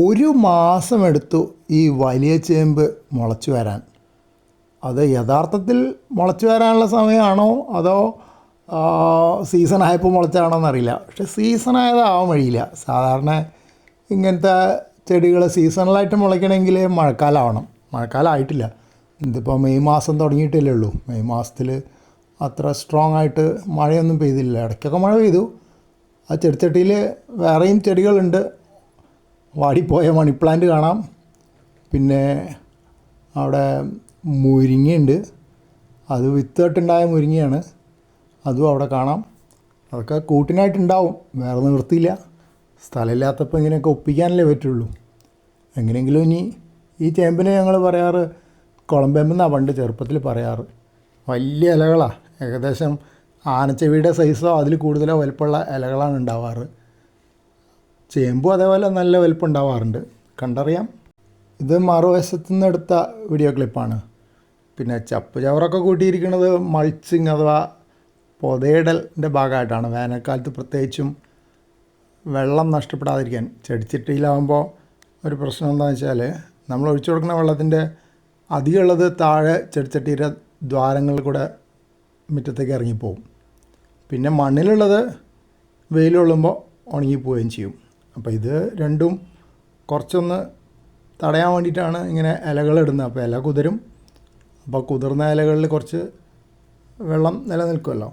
ഒരു മാസമെടുത്തു ഈ വലിയ ചേമ്പ് മുളച്ചു വരാൻ. അത് യഥാർത്ഥത്തിൽ മുളച്ചു വരാനുള്ള സമയമാണോ അതോ സീസൺ ആയപ്പോൾ മുളച്ചാണോ എന്നറിയില്ല. പക്ഷെ സീസണായതാവാൻ വഴിയില്ല. സാധാരണ ഇങ്ങനത്തെ ചെടികൾ സീസണലായിട്ട് മുളയ്ക്കണമെങ്കിൽ മഴക്കാലമാവണം. മഴക്കാലമായിട്ടില്ല. ഇതിപ്പോൾ മെയ് മാസം തുടങ്ങിയിട്ടല്ലേ ഉള്ളൂ. മെയ് മാസത്തിൽ അത്ര സ്ട്രോങ് ആയിട്ട് മഴയൊന്നും പെയ്തില്ല. ഇടയ്ക്കൊക്കെ മഴ പെയ്തു. ആ ചെടിച്ചട്ടിയിൽ വേറെയും ചെടികളുണ്ട്. വാടിപ്പോയ മണി പ്ലാന്റ് കാണാം. പിന്നെ അവിടെ മുരിങ്ങയുണ്ട്. അത് വിത്തിട്ടുണ്ടായ മുരിങ്ങയാണ്. അതും അവിടെ കാണാം. അതൊക്കെ കൂട്ടിനായിട്ടുണ്ടാവും. വേറെ നിവൃത്തിയില്ല. സ്ഥലമില്ലാത്തപ്പോൾ ഇങ്ങനെയൊക്കെ ഒപ്പിക്കാനല്ലേ പറ്റുള്ളൂ. എങ്ങനെയെങ്കിലും ഇനി ഈ ചേമ്പിനെ ഞങ്ങൾ പറയാറ് കുളമ്പേമ്പെന്നാണ് പണ്ട് ചെറുപ്പത്തിൽ പറയാറ്. വലിയ ഇലകളാണ്. ഏകദേശം ആനച്ചെവിയുടെ സൈസോ അതിൽ കൂടുതലോ വലുപ്പമുള്ള ഇലകളാണ് ഉണ്ടാവാറ്. ചേമ്പും അതേപോലെ നല്ല വലുപ്പം ഉണ്ടാവാറുണ്ട്. കണ്ടറിയാം. ഇത് മറുവശത്തു നിന്ന് എടുത്ത വീഡിയോ ക്ലിപ്പാണ്. പിന്നെ ചപ്പ് ചവറൊക്കെ കൂട്ടിയിരിക്കുന്നത് മൾച്ചിങ് അഥവാ പൊതയിടലിൻ്റെ ഭാഗമായിട്ടാണ്. വേനൽക്കാലത്ത് പ്രത്യേകിച്ചും വെള്ളം നഷ്ടപ്പെടാതിരിക്കാൻ. ചെടിച്ചട്ടിയിലാകുമ്പോൾ ഒരു പ്രശ്നം എന്താണെന്ന് വെച്ചാൽ നമ്മൾ ഒഴിച്ചു കൊടുക്കുന്ന വെള്ളത്തിൻ്റെ അധികമുള്ളത് താഴെ ചെടിച്ചട്ടിയുടെ ദ്വാരങ്ങളിൽ കൂടെ മുറ്റത്തേക്ക് ഇറങ്ങിപ്പോവും. പിന്നെ മണ്ണിലുള്ളത് വെയിൽ കൊള്ളുമ്പോൾ ഉണങ്ങിപ്പോവുകയും ചെയ്യും. അപ്പോൾ ഇത് രണ്ടും കുറച്ചൊന്ന് തടയാൻ വേണ്ടിയിട്ടാണ് ഇങ്ങനെ ഇലകളിടുന്നത്. അപ്പോൾ ഇല കുതിരും. അപ്പോൾ കുതിർന്ന ഇലകളിൽ കുറച്ച് വെള്ളം നിലനിൽക്കുമല്ലോ.